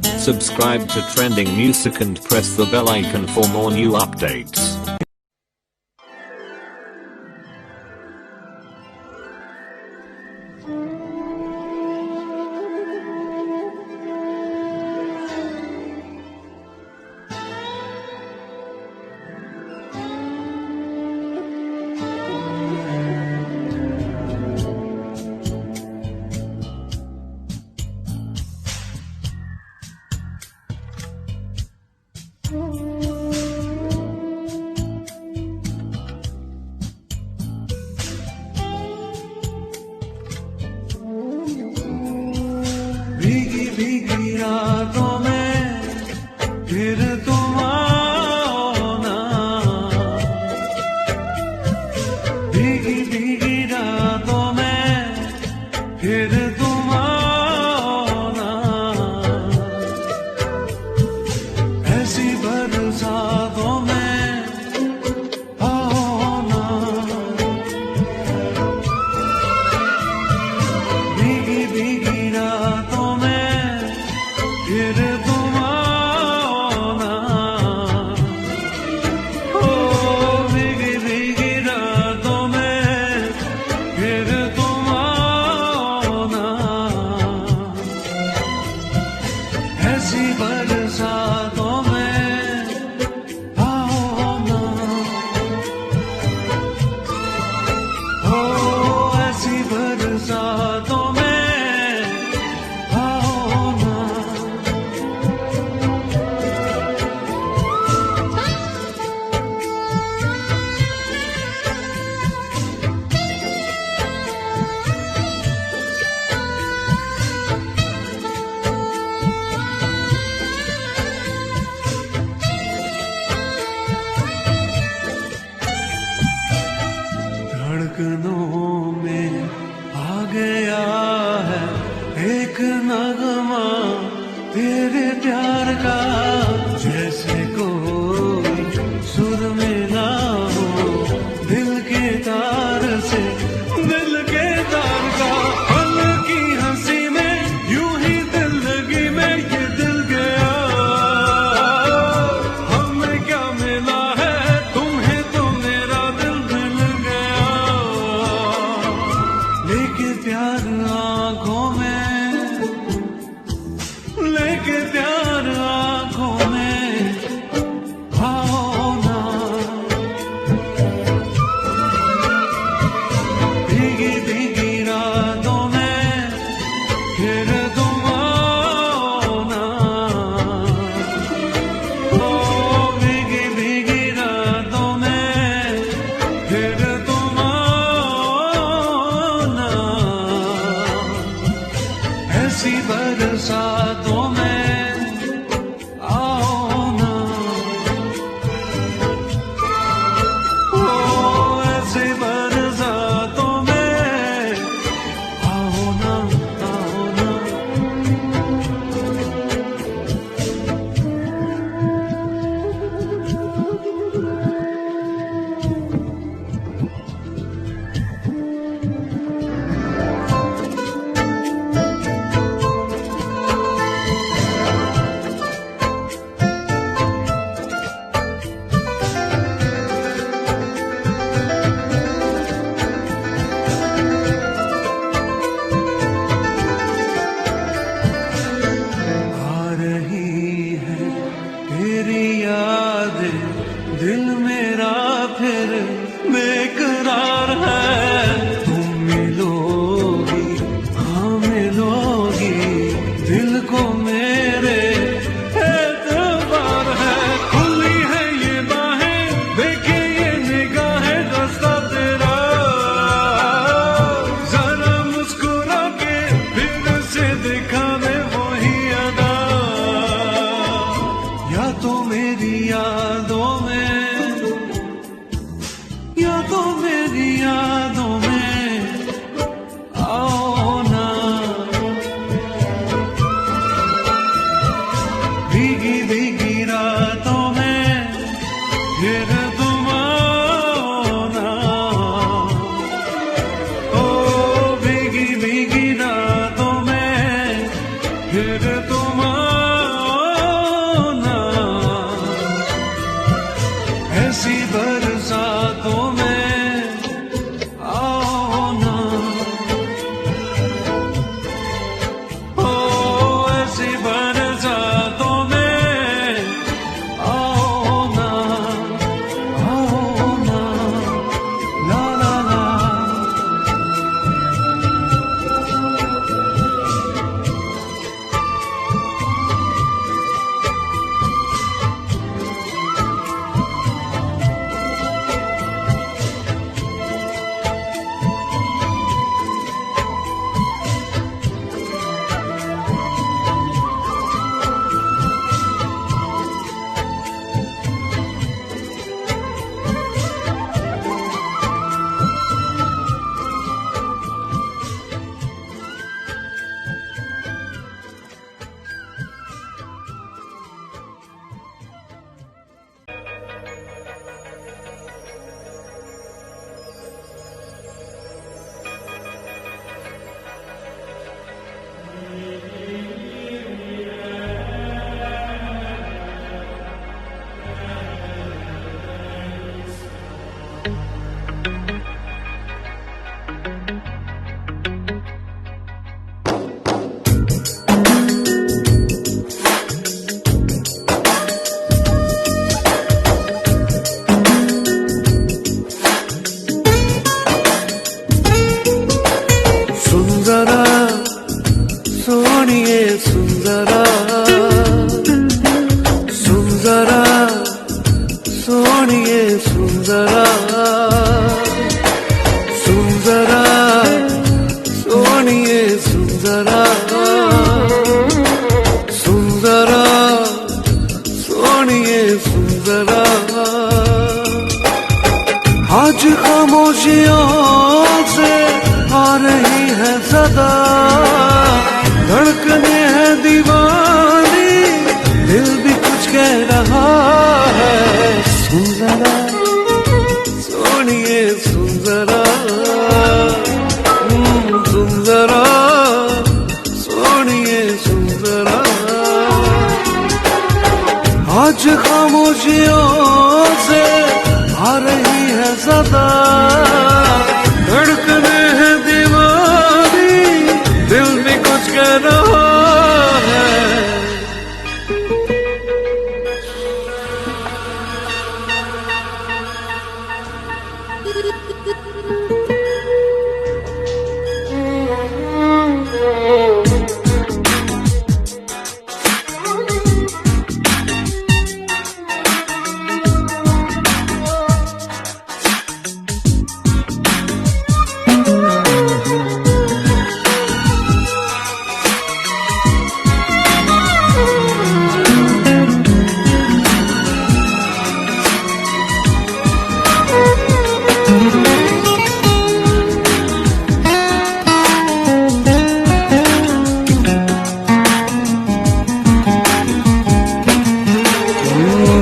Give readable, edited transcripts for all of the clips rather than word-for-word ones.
Subscribe to Trending Music and press the bell icon for more new updates. भीगी भीगी रातों में फिर तुम आओ ना, भीगी भीगी रातों में फिर तुम आओ ना, ऐसी बरसातों में आओ ना, भीगी भीगी रातों फिर तुम आओ ना, ओ भीगी भीगी रातों में फिर तुम आओ ना, ऐसी बरसातों में आओ ना, ओ ऐसी बरसातों में धड़कनों में आ गया है एक नगमा तेरे प्यार का, जैसे कोई सुर मिला हो दिल के तार से, दिल के तार का, पल की हंसी में यूं ही दिल लगी में ये दिल गया, हमें क्या मिला है तुम्हें तो मेरा दिल मिल गया, लेके प्यार आंखों में, लेके प्यार आंखों में आओ ना, भीगी भीगी रातों में फिर तुम आओ ना, ओ भीगी भीगी रातों में फिर तुम आओ ना, ऐसी बरसातों में आओ ना, ओ ऐसी बरसातों में आओ ना, आओ ना। दिल मेरा फिर बेकरार है, तुम मिलोगी हाँ मिलोगी, दिल को मेरे एतबार है, खुली है ये बाहें देखे ये निगाहें, रास्ता तेरा जरा मुस्कुरा के फिर से दिखा दे वही अदा, या तो मेरी यादों में, या तो मेरी यादों में आओ ना, भीगी भीगी रातों में फिर तुम आओ ना, ओ भीगी भीगी रातों में फिर तुम आओ खामोशियों से आ रही है सदा, धड़कने है दीवानी, दिल भी कुछ कह रहा है। सुन जरा सोनिए सुन जरा, सुन जरा सोनिए सुन जरा। आज खामोशियों से आ रही है सदा, धड़कने है दीवानी, दिल भी कुछ कह रहा है।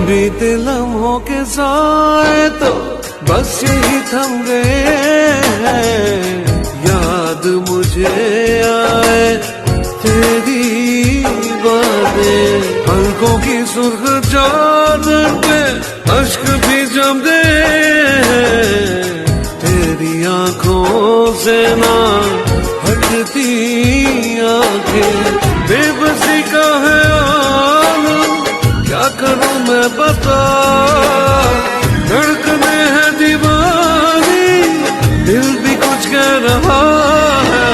बीते लम्हों के साए तो बस यही थम गए हैं, याद मुझे आए तेरी बातें। पलकों की सुर्ख चादर पे अश्क भी जम गए हैं, तेरी आंखों से ना हटती आंखें। बेबसी का है आलम, क्या करूं मैं बता, धड़कने है दीवानी, दिल भी कुछ कह रहा है।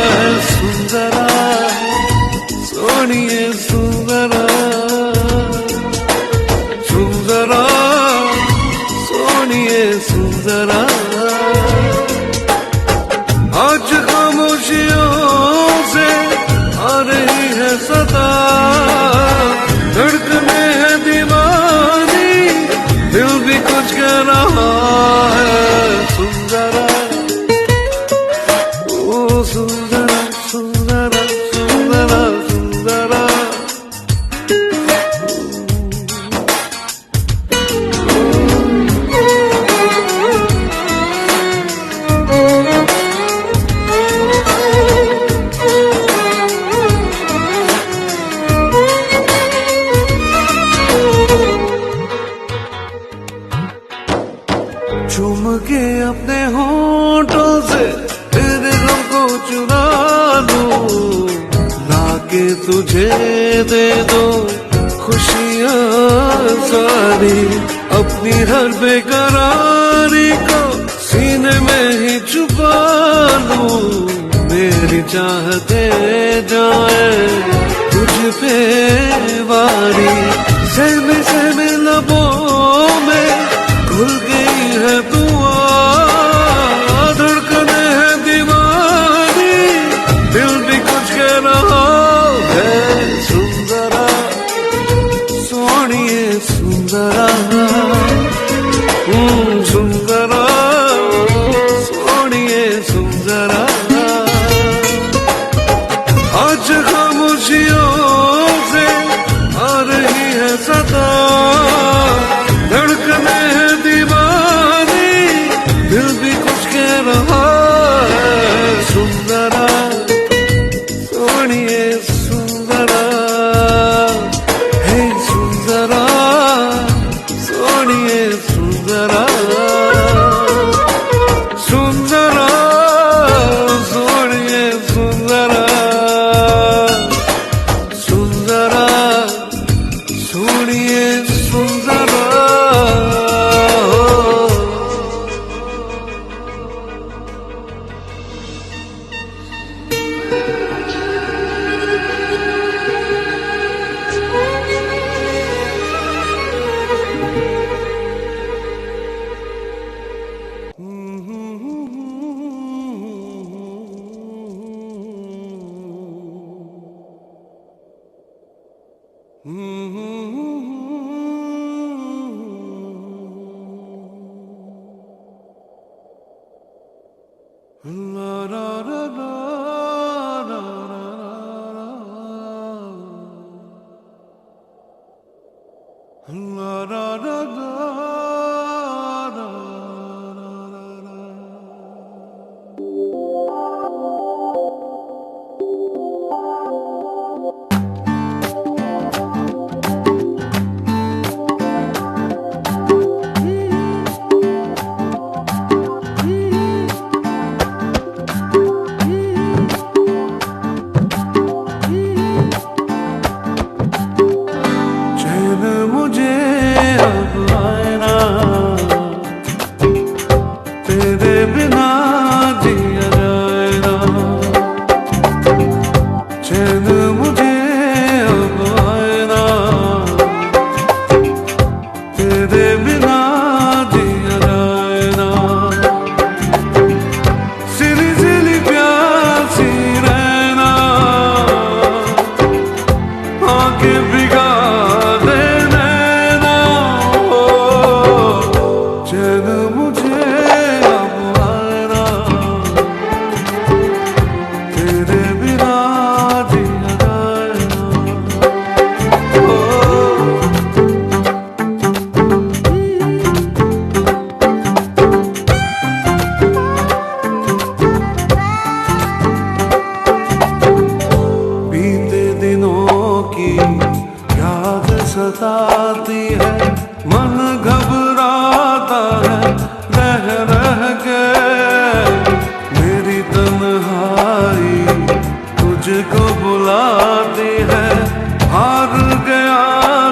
सुन जरा सोनिए सुन जरा, सुन जरा सोनिए सुन जरा। आज खामोशियों से आ रही है सदा, धड़कने है दीवानी, दिल भी कुछ कह रहा है। सुन जरा ओ सुन जरा सुन जरा सुन जरा सुन जरा। चूम के अपने होठों से तेरे गम को चुरा लूं, लाके तुझे दे दो खुशियाँ सारी। अपनी हर बेकरारी को सीने में ही छुपा लूं, मेरी चाहते जाए तुझ पे वारी। सहमे सहमे लबों में घुल गई है दुआ, धड़कने है दीवानी, दिल भी कुछ कह रहा है। सुन जरा सोनिए सुन जरा, सुन जरा सोनिए सुन जरा। आज खामोशियों से आ रही है सदा, धड़कने है दीवानी, दिल भी कुछ कह रहा है। सुन जरा सोनिए सुन जरा, हे सुन जरा सोनिए सुन जरा, सुन जरा सोनिए सुन जरा, सुन जरा सोनिए सुन जरा। ला ला ला ला ला ला ला। चैन मुझे अब आए ना, तेरे बिना जिया जाए ना। चैन मुझे अब आए ना, तेरे बिना जिया जाए ना। सिली सिली प्यासी रहना, आंखें भिगा दे नैना। ओ, चैन मुझे अब आए ना, तेरे बिना जिया जाए ना। ओ, बीते दिनों की याद सताती है, मन घबराता है रह रह के। मेरी तन्हाई तुझको बुलाती है, हार गया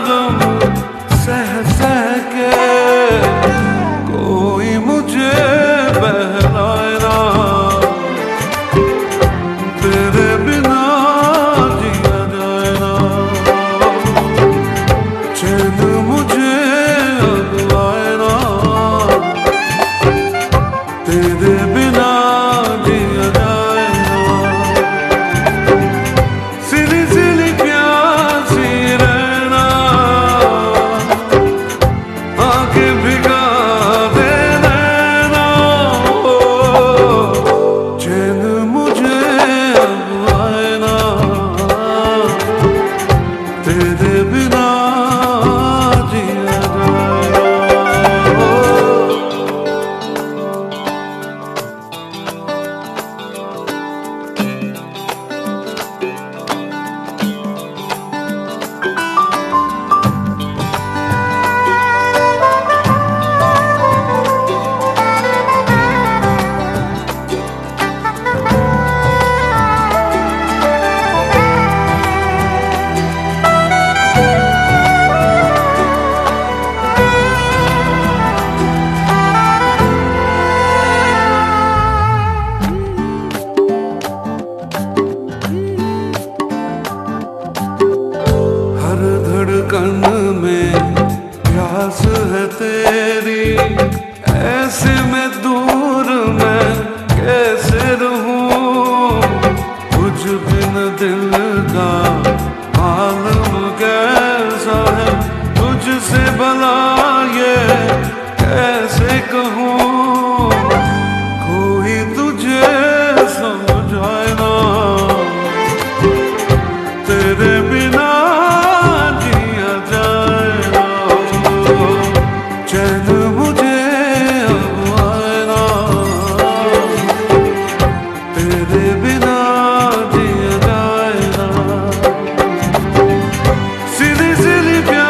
गम सह सह के। कोई मुझे बहलाए ना, तेरे बिना जिया जाए ना। चैन मुझे अब आए ना, तेरे बिना जिया जाए ना। सिली सिली प्यासी रहना, आंखें भिगा दे नैना। ओ, चैन मुझे अब आए ना, तेरे बिना जिया जाए ना। हर धड़कन में प्यास है तेरी, ऐसे में दूर मैं कैसे रहूं। कुछ बिन दिल का आलम कैसा है, तुझसे भला ये कैसे कहूं। कोई तुझे समझाए ना, तेरे बिना जिया जाए ना। चैन मुझे अब आए ना, तेरे बिना जिया जाए ना। सिली सिली प्यासी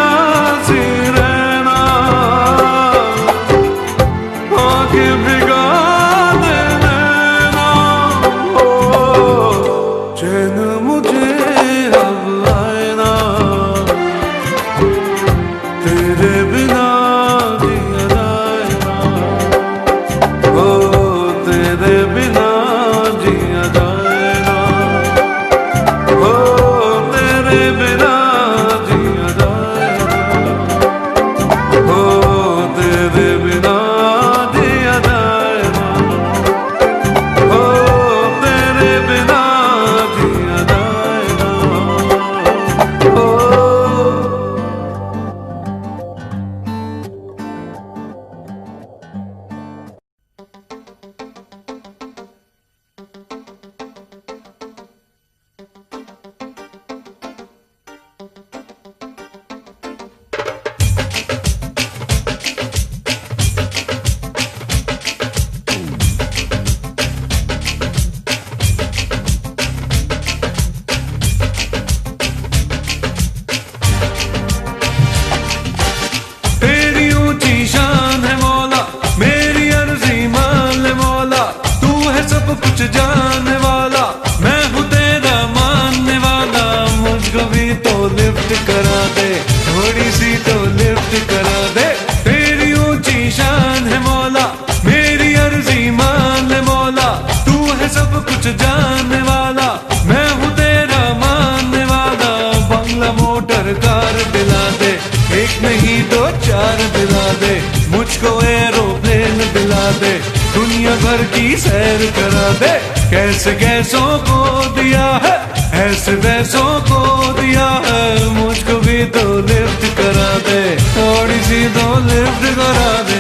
चार दिला दे, मुझको एरोप्लेन दिला दे, दुनिया भर की सैर करा दे। कैसे कैसों को दिया है, ऐसे वैसों को दिया है, मुझको भी तो लिफ्ट करा दे, थोड़ी सी तो लिफ्ट करा दे।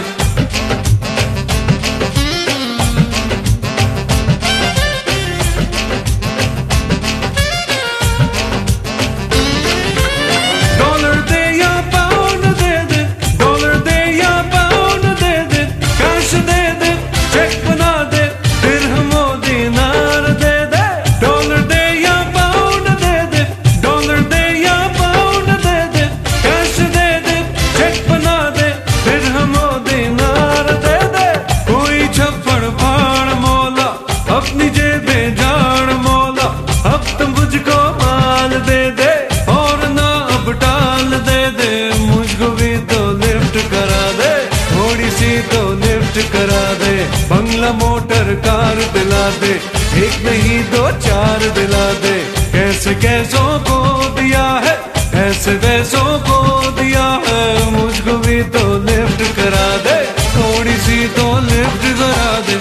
करा दे, बंगला मोटर कार दिला दे, एक नहीं दो चार दिला दे। कैसे कैसों को दिया है, ऐसे वैसों को दिया है, मुझको भी तो लिफ्ट करा दे, थोड़ी सी तो लिफ्ट करा दे।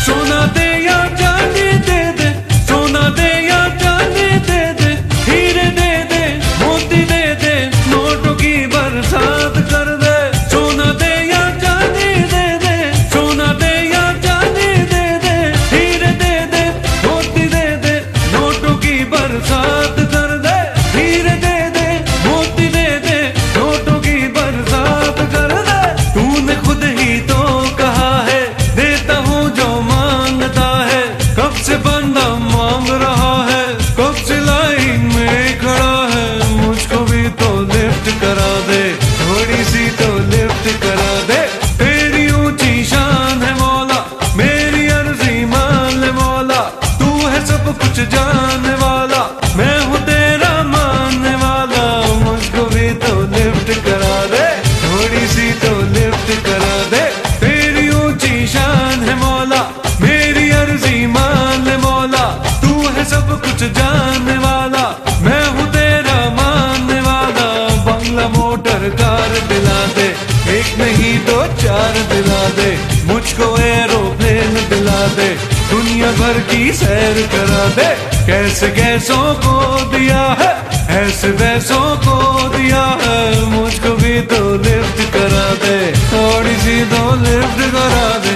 सोना दे या चांदी दे दे, सोना दे या चांदी दे दे, हीरे दे दे, मोती दे दे, नोटों की बरसात कर दे। सोना दे या चांदी दे दे, सोना दे या चांदी दे दे, हीरे दे दे, मोती दे दे, नोटों की बरसात कर दे। हीरे दे दे, मोती दे दे, नोटों की बरसात कर दे। तूने खुद ही तो कहा है, देता हूँ जो मांगता है, कब से बंदा मांग रहा है, कब से लाइन में खड़ा है, मुझको भी तो लिफ्ट करा दे, थोड़ी सी तो लिफ्ट करा दे। तेरी ऊंची शान है मौला, मेरी अर्जी मान ले मौला, तू है सब कुछ जानने वाला, मैं हूँ तेरा मानने वाला, मुझको भी तो लिफ्ट करा दे, थोड़ी सी तो लिफ्ट करा दे। तेरी ऊंची शान है मौला, मेरी अर्जी मान ले मौला, तू है सब कुछ जानने वाला, मैं हूँ तेरा मानने वाला। बंगला मोटर कार दिला दे, एक नहीं दो चार दिला दे, मुझको एरोप्लेन दिला दे, दुनिया भर की सैर करा दे। कैसे कैसों को दिया है, ऐसे वैसों को दिया है, मुझको भी तो लिफ्ट करा दे, थोड़ी सी तो लिफ्ट करा दे।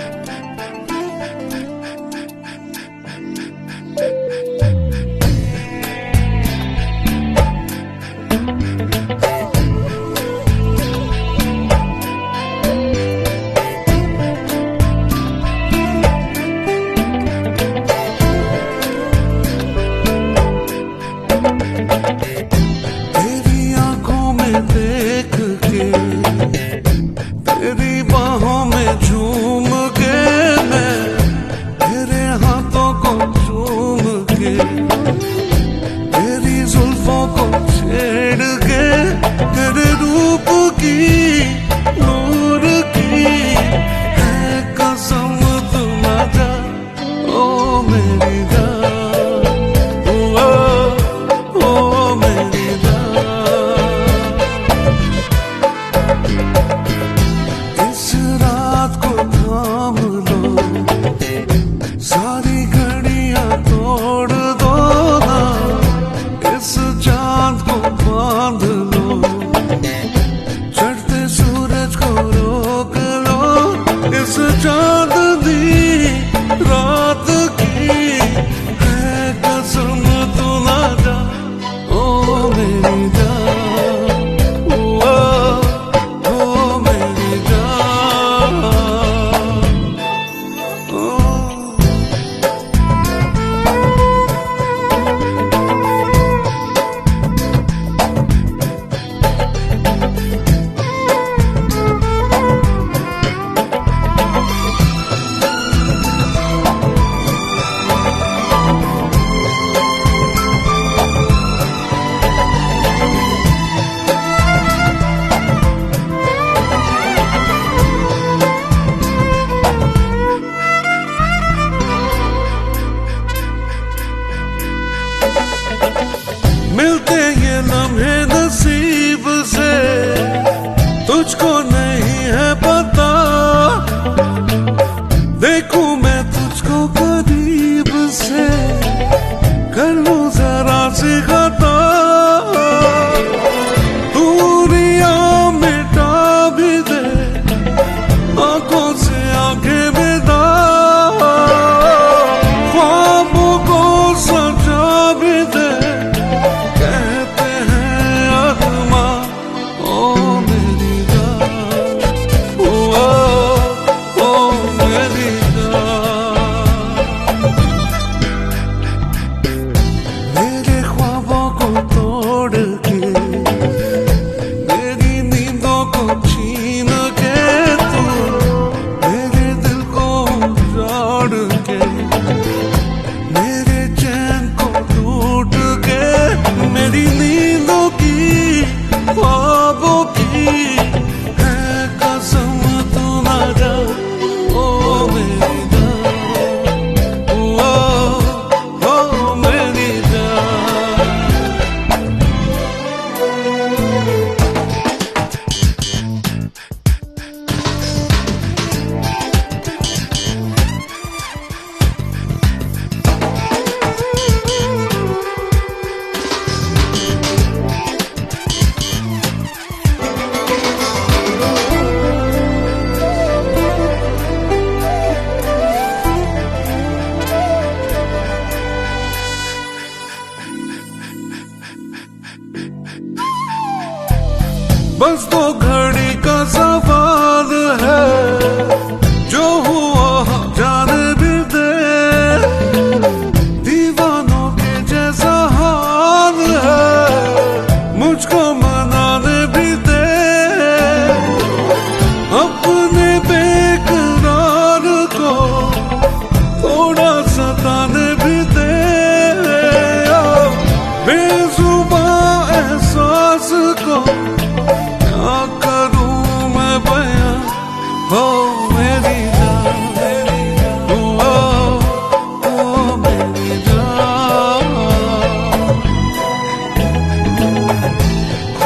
बस 2 घड़ी का सवाल है, जो हुआ जाने भी दे। दीवानों के जैसा हाल है, मुझको मनाने भी दे। अपने बेकरार को थोड़ा सताने भी दे। बेजुबान एहसास को क्या करूं मैं बयां, हो मेरी जान, ओ मेरी जान।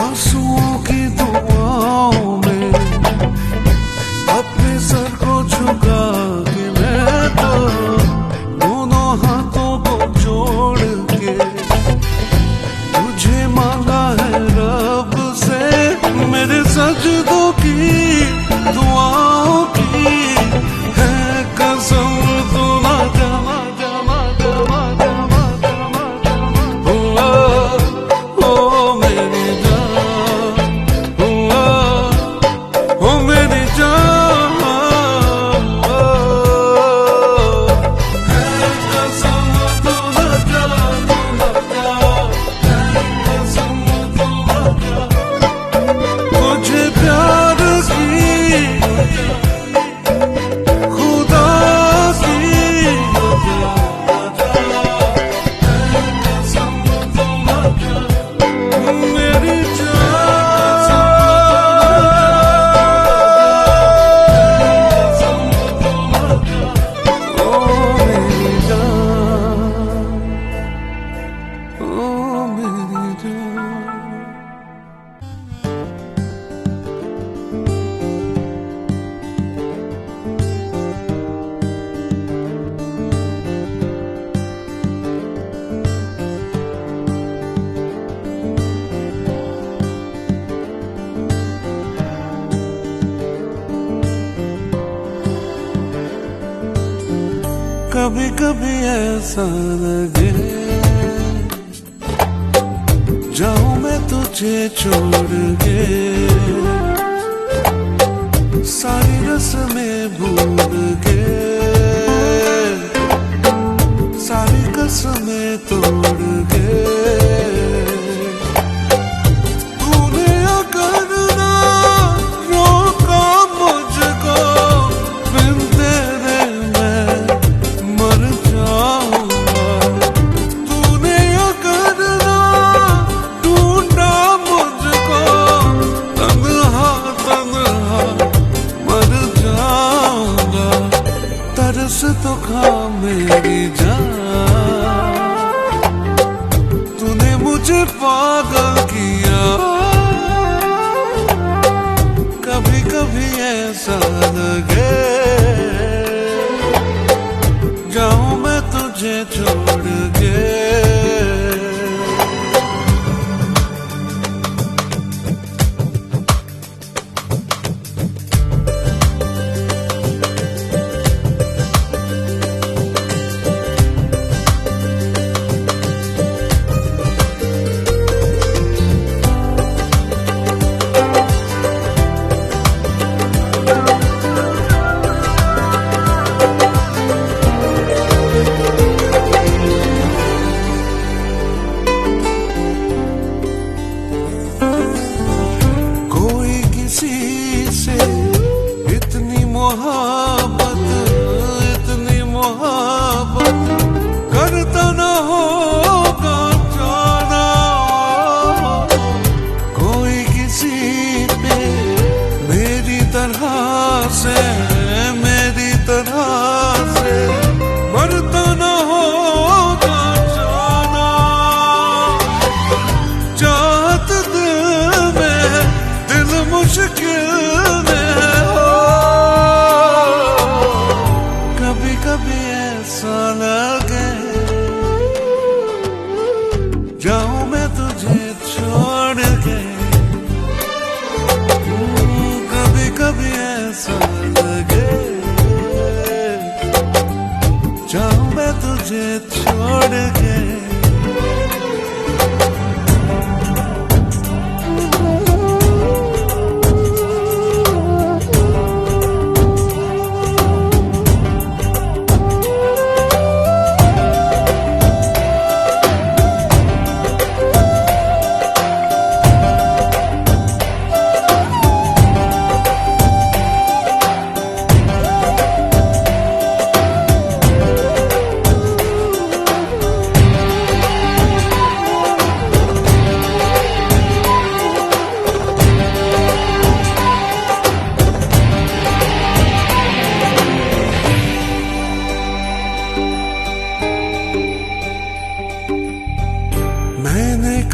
आंसुओं की दुआओं में अपने सर को झुका के मैं तो दोनों हाथों को जोड़ के तुझे मांगा है रब से। मेरे सजदों की दुआओं की है कसम, तू ना जमा जमा जमा जमा जमा। ओ मेरी जान, ओ मेरी जान, है कसम तू ना जा, है कसम तू ना जा। तुझे प्यार की खुदा की कसम तू ना जा, मेरी कभी कभी ऐसा लगे जाऊं मैं तुझे छोड़ के, सारी रस्में भूल के, सारी कसमें तोड़ के। तूने अगर ना रोका मुझको, बिन तेरे मैं मर जाऊंगा। तूने अगर ना ढूंढा मुझको, तन्हा तन्हा मर जाऊंगा। तरस तो खा मेरी जान, तूने मुझे पागल किया। कभी कभी ऐसा लगे जाऊं मैं तुझे छोड़ के। तुझे छोड़ के।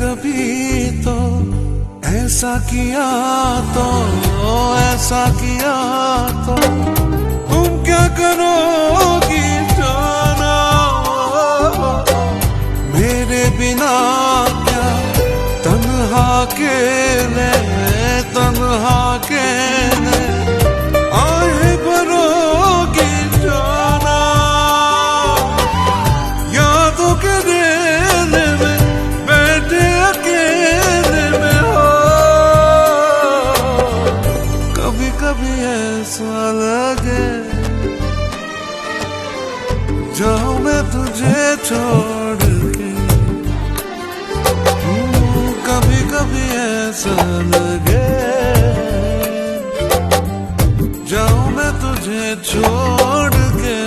कभी तो ऐसा किया तो ऐसा किया तो तुम क्या करोगी जाना, मेरे बिना क्या तन्हा अकेले तन्हा अकेले आहे भरोगी जाना, यादों के रेले में बैठे अकेले में हो। कभी कभी ऐसा लगे जाऊं मैं तुझे छोड़ के, कभी कभी ऐसा लगे जाऊं मैं तुझे छोड़ के।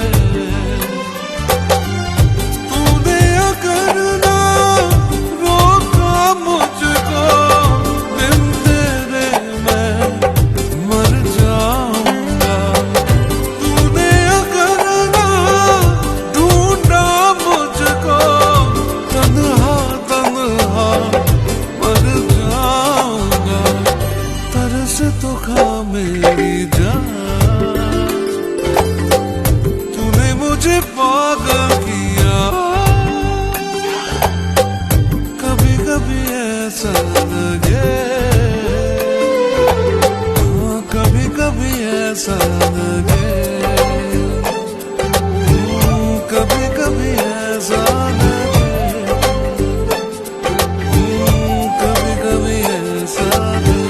तूने अगर ना रोका मुझको बिन तेरे मैं मर जाऊंगा, तूने अगर ना ढूंढा मुझको तन्हा तन्हा मर जाऊंगा। तरस तो खा मेरी जान, तूने मुझे पागल किया। कभी कभी ऐसा लगे, हाँ कभी कभी ऐसा लगे, कभी कभी ऐसा लगे, कभी कभी ऐसा लगे।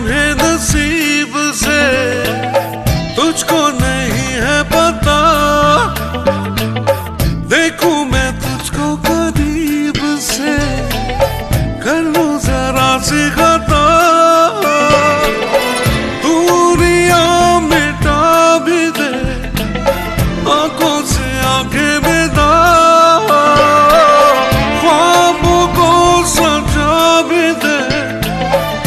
लम्हे नसीब से तुझको नहीं है पता, देखूं मैं तुझको करीब से, कर लूं जरा सी खता, दूरियां मिटा भी दे आंखों से आंखें मिला, ख्वाबों को सजा भी दे,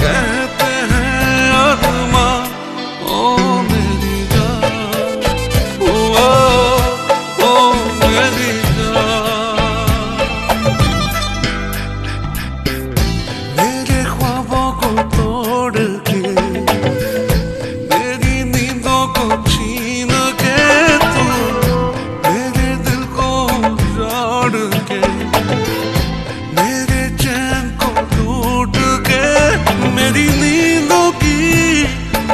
कहते हैं अरमां ओ मेरी जान, ओ मेरी जान। मेरे ख्वाबों को तोड़ के, मेरी नींदों को छीन के, तू मेरे दिल को उजाड़ के, मेरे चैन को लूट के, मेरी नींदों की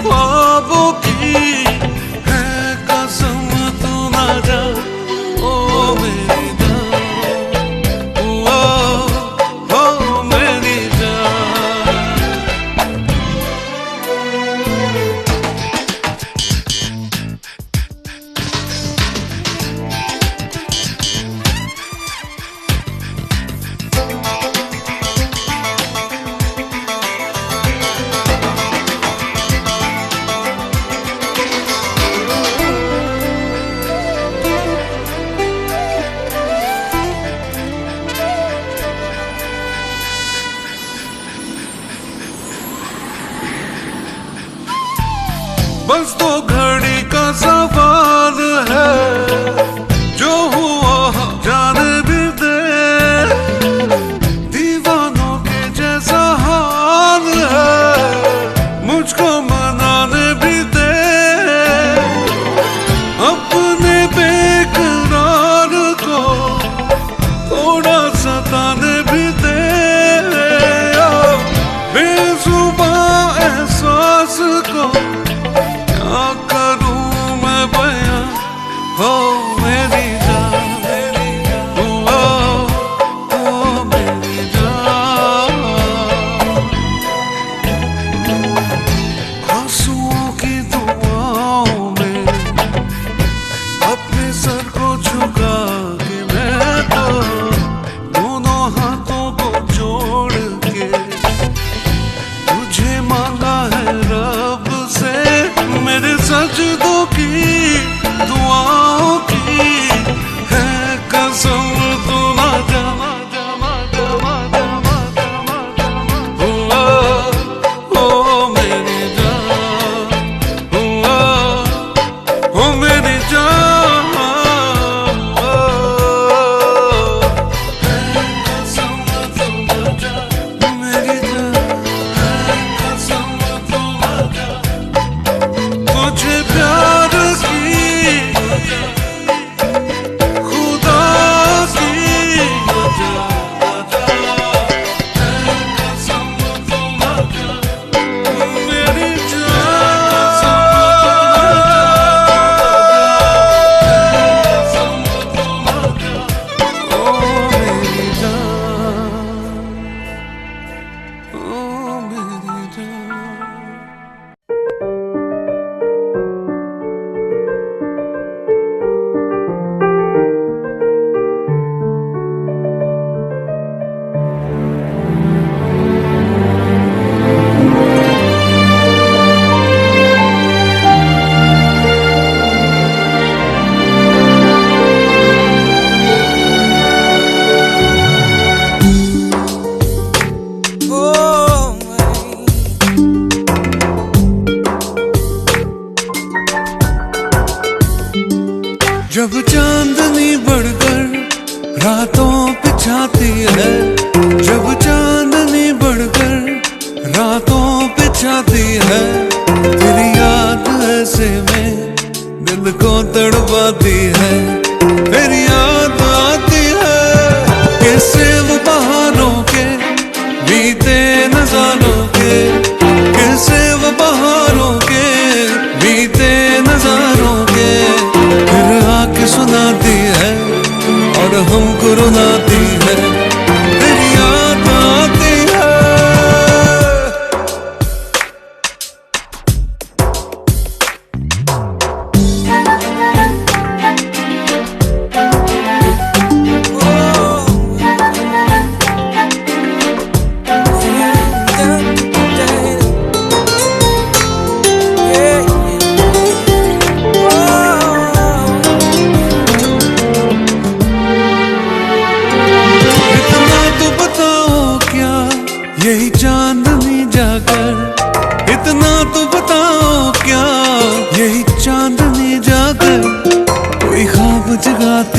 ख्वाबों की है कसम, तू ना जा ओ मेरी जान, ओ मेरी जान। बस दो घड़ी का सवाल है, जो हुआ जाने भी दे, दीवानों के जैसा हाल है, मुझको मनाने भी दे, अपने बेकरार को थोड़ा सताने भी दे, बेजुबां एहसास को क्या करूं मैं बयां, हो मेरी जान, ओ मेरी जान। आंसुओं की दुआओं में अपने सर को झुका के, मैं तो दोनों हाथों को जोड़ के तुझे मांगा है रब से, मेरे सजदों की दुआओं की है कसम, तू ना जा, ओ मेरी जान, ओ मेरी जान, है कसम, तू ना जा मेरी जान, है कसम, तू ना जा, तुझे प्यार की खुदा की कसम, तू ना जा मेरी जान, ओ मेरी जान, ओ मेरी जान। जब चांदनी बढ़कर रातों पे छाती है, जब चांदनी बढ़कर रातों पे छाती है, तेरी याद ऐसे में दिल को तड़पाती है, तेरी याद आती है, कैसे वो बहारों के बीते नजारों के, कैसे वो बहारों के बीते नजारों के, फिर आके सुनाती है और हमको रुलाती है, तेरी याद आती है।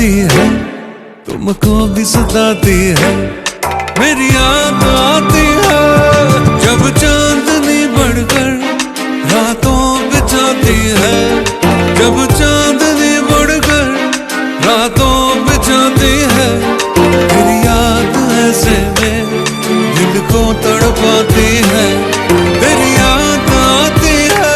आती है, तुमको भी सताती है, मेरी याद आती है। जब चांदनी बढ़कर रातों बिछाती है, जब चांदनी बढ़कर रातों बिछाती है, तेरी याद ऐसे में दिल को तड़पाती है, तेरी याद आती है।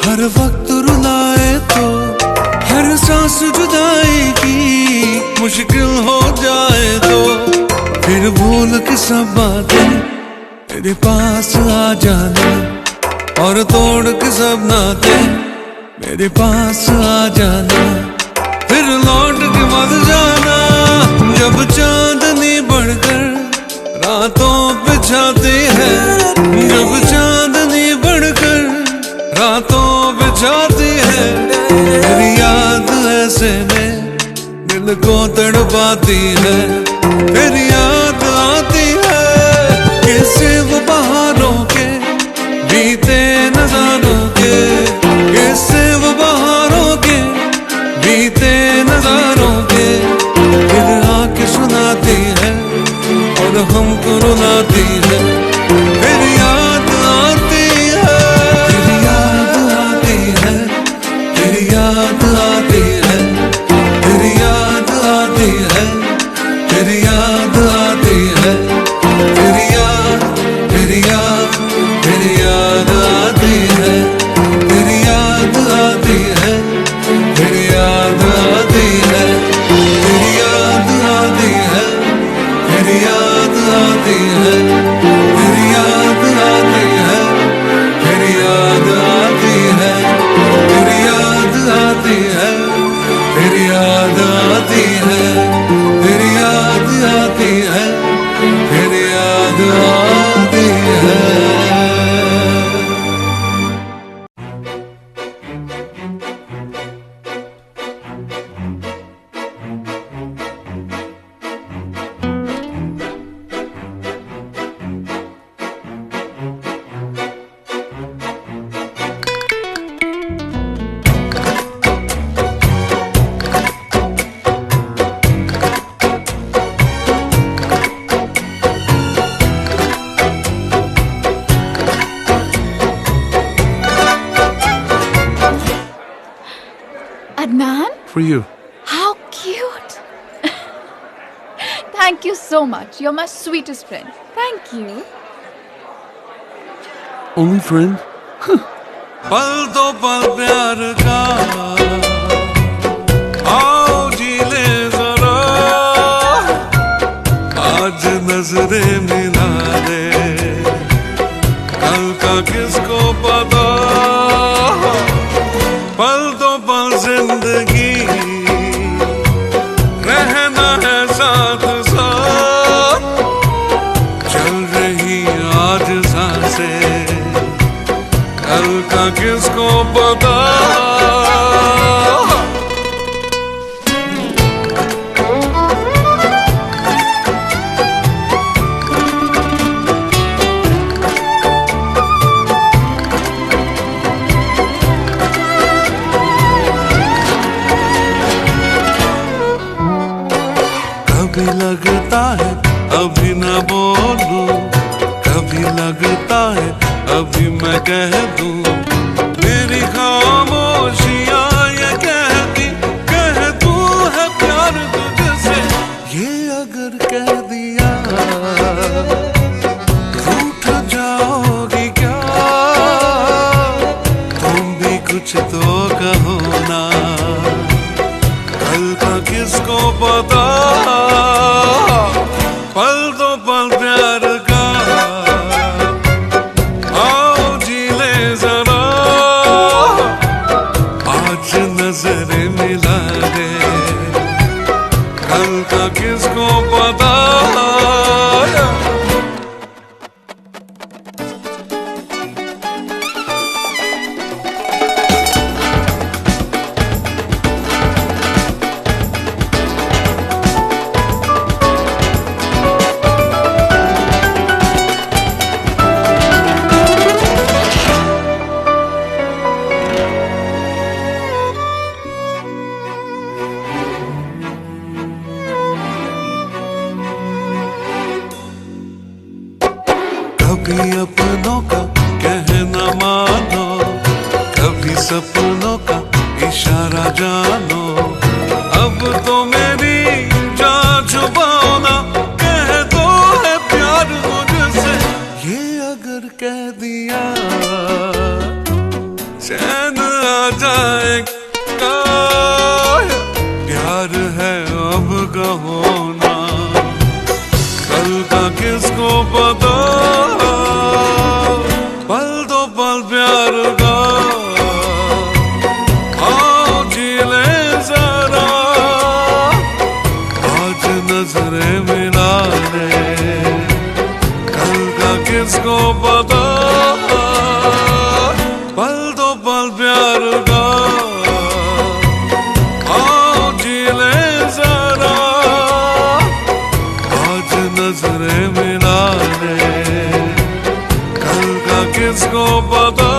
हर वक्त रुलाए तो हर सांस जुदाई की मुश्किल हो जाए तो फिर भूल के सब बातें तेरे पास आ जाना, और तोड़ के सब नाते मेरे पास आ जाना, फिर लौट के मत जाना। जब चांदनी बढ़कर रातों बिछाती है, जब चांदनी बढ़कर रातों बिछाती है, तेरी याद ऐसे में दिल को तड़पाती है, तेरी याद आती है। कैसे वो बहारों के बीते नजारों के, कैसे वो बहारों के बीते नजारों के, फिर आके सुनाती है और हमको रुलाती है, तेरी याद आती है, तेरी याद आती है, तेरी याद आती है, तेरी याद आती है, तेरी याद आती है, तेरी याद, तेरी याद, तेरी याद आती है, तेरी याद आती है, तेरी याद आती है, तेरी याद आती है, तेरी याद आती है, तेरी याद आती है, तेरी याद आती है, तेरी याद आती है, तेरी याद आती है, तेरी याद आती है, तेरी याद आती है। Adnan, For you. how cute! Thank you so much. You're my sweetest friend. Thank you. Only friend? पल तो पल प्यार का आओ जी ले जरा, आज नजरे मिला दे, कल का किसको पता। पल तो पल जिंदगी रहना है साथ साथ, चल रही आज सांसें, कल का किसको पता। कभी लगता है अभी न बोलूं, कभी लगता है अभी मैं कह दूं, मेरी खामोशियां ये कहती, कह तू है प्यार तुझसे, ये अगर कह दिया रूठ जाओगी क्या, तुम भी कुछ तो कहो ना, कल का किसको पता। पल तो पल प्यार का आओ जी ले जरा, कभी अपनों का कहना मानो, कभी सपनों का इशारा जानो। अब तो मेरी जान छुपाओ ना, कह दो है प्यार मुझसे। ये अगर कह दिया चैन आ जाएगा, प्यार है अब कहो ना, कल का किसको पता। पल दो पल प्यार का, आओ जी ले जरा, आज नजरें मिला ले, कल का किसको पता। पल दो पल प्यार का, आओ जी ले जरा, आज नजरें मिला ले, कल का किसको पता।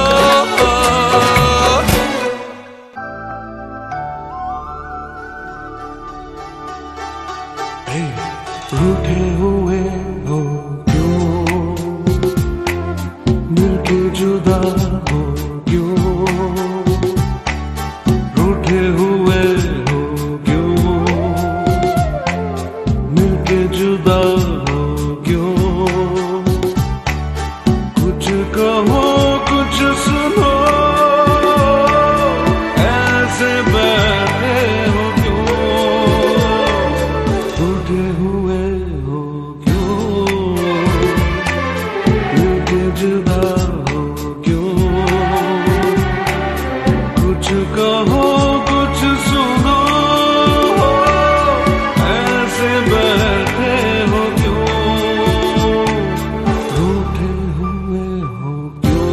रूठे हुए हो क्यों, मिलके जुदा हो क्यों, रूठे हुए हो क्यों, मिलके जुदा हो क्यों। कुछ कहो कुछ सुनो, ऐसे बैठे हो क्यों, रूठे हुए हो क्यों, मिलके जुदा हो क्यों। कुछ कहो कुछ सुनो, ऐसे बैठे हो क्यों, रूठे हुए हो क्यों,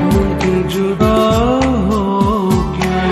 मिलके जुदा हो क्यों।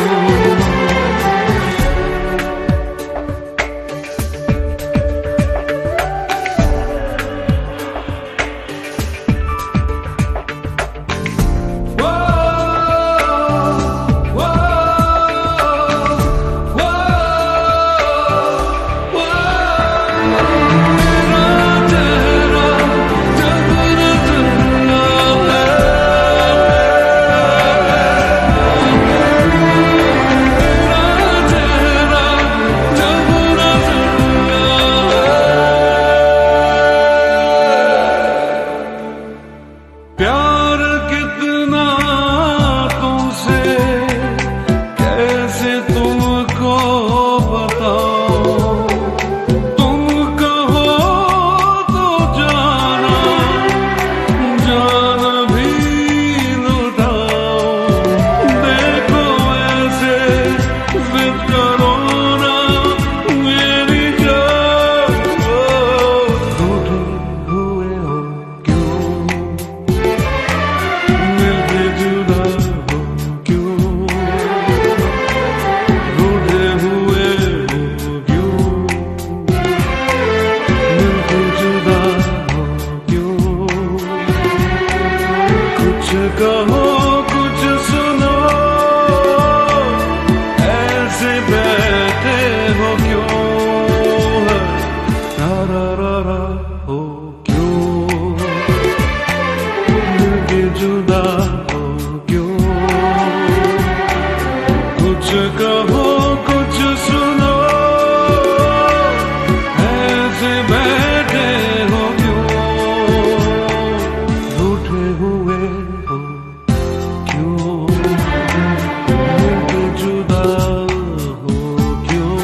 प्यार कितना तुमसे कैसे तुमको बताओ, तुम कहो तो जाना, जान भी लुटाओ। देखो ऐसे जिद करो ना मेरी जान, रूठे हुए हो क्यों, मिलके जुदा हो क्यों, रूठे हुए हो क्यों, मिलके जुदा हो क्यों। कुछ कहो कुछ सुनो, ऐसे बैठे हो क्यों, रा रा रा रा हो क्यों, मिलके जुदा हो क्यों। कुछ कहो कुछ सुनो, ऐसे बैठे हो क्यों, रूठे हुए हो क्यों, मिलके जुदा हो क्यों।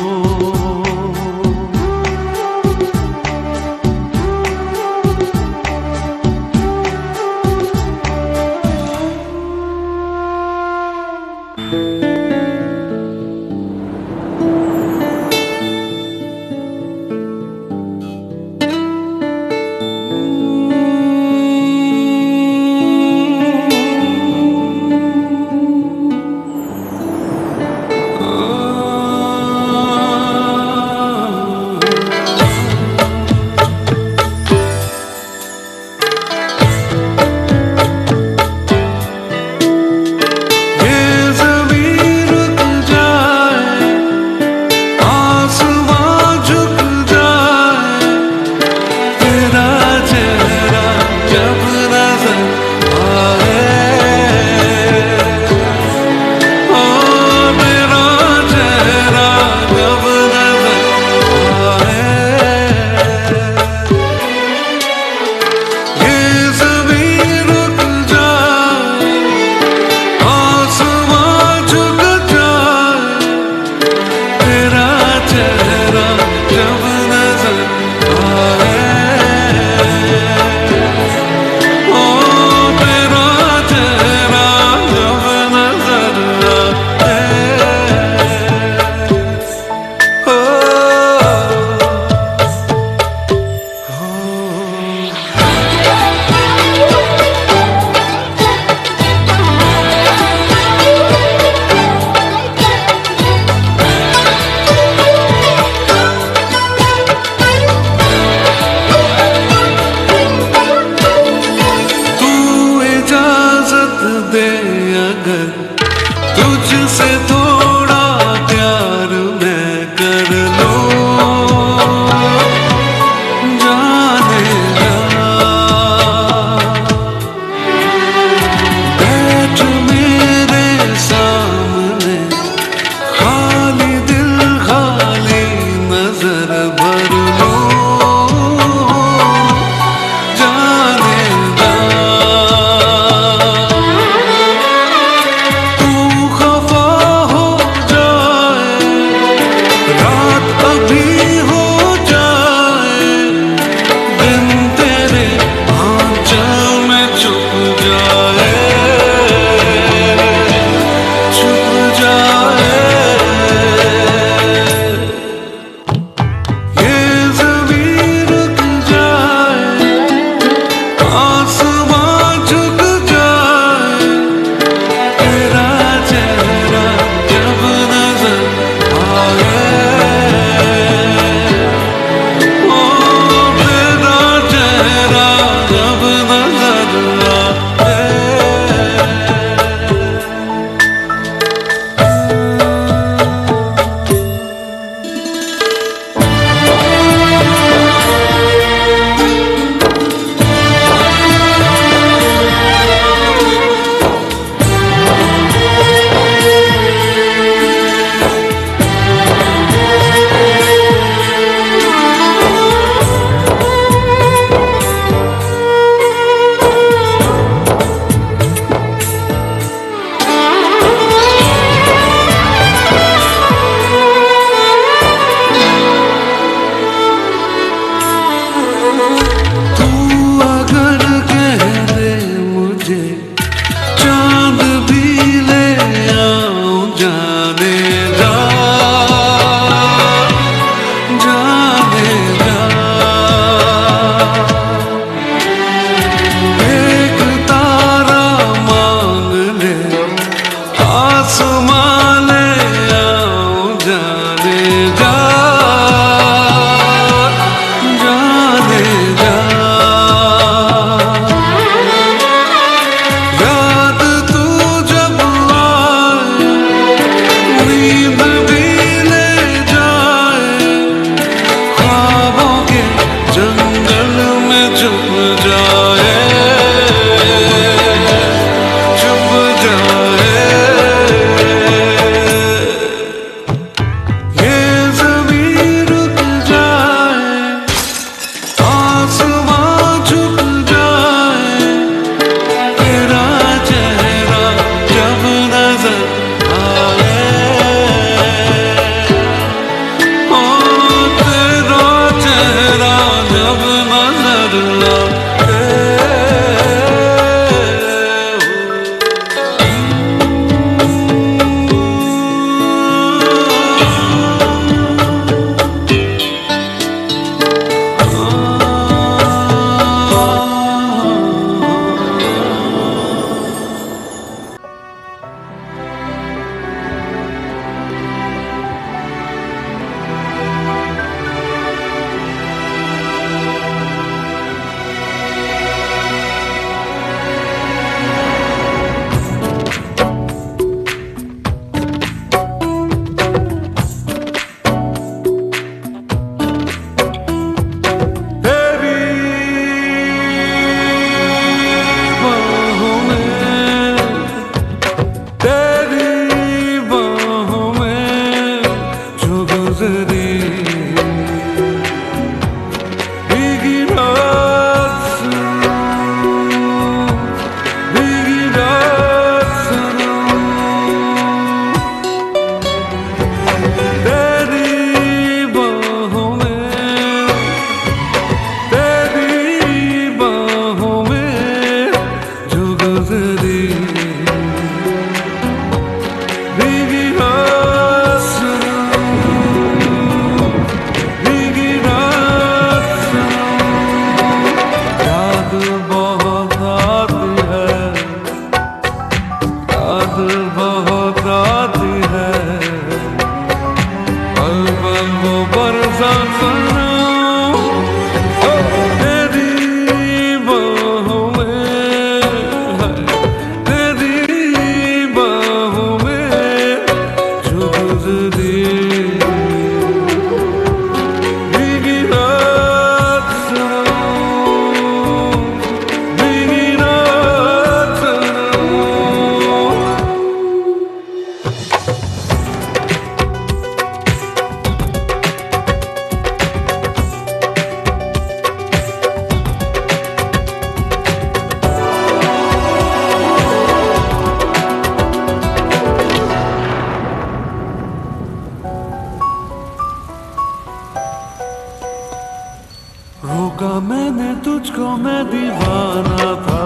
मैं दीवाना था,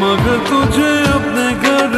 मगर तुझे अपने घर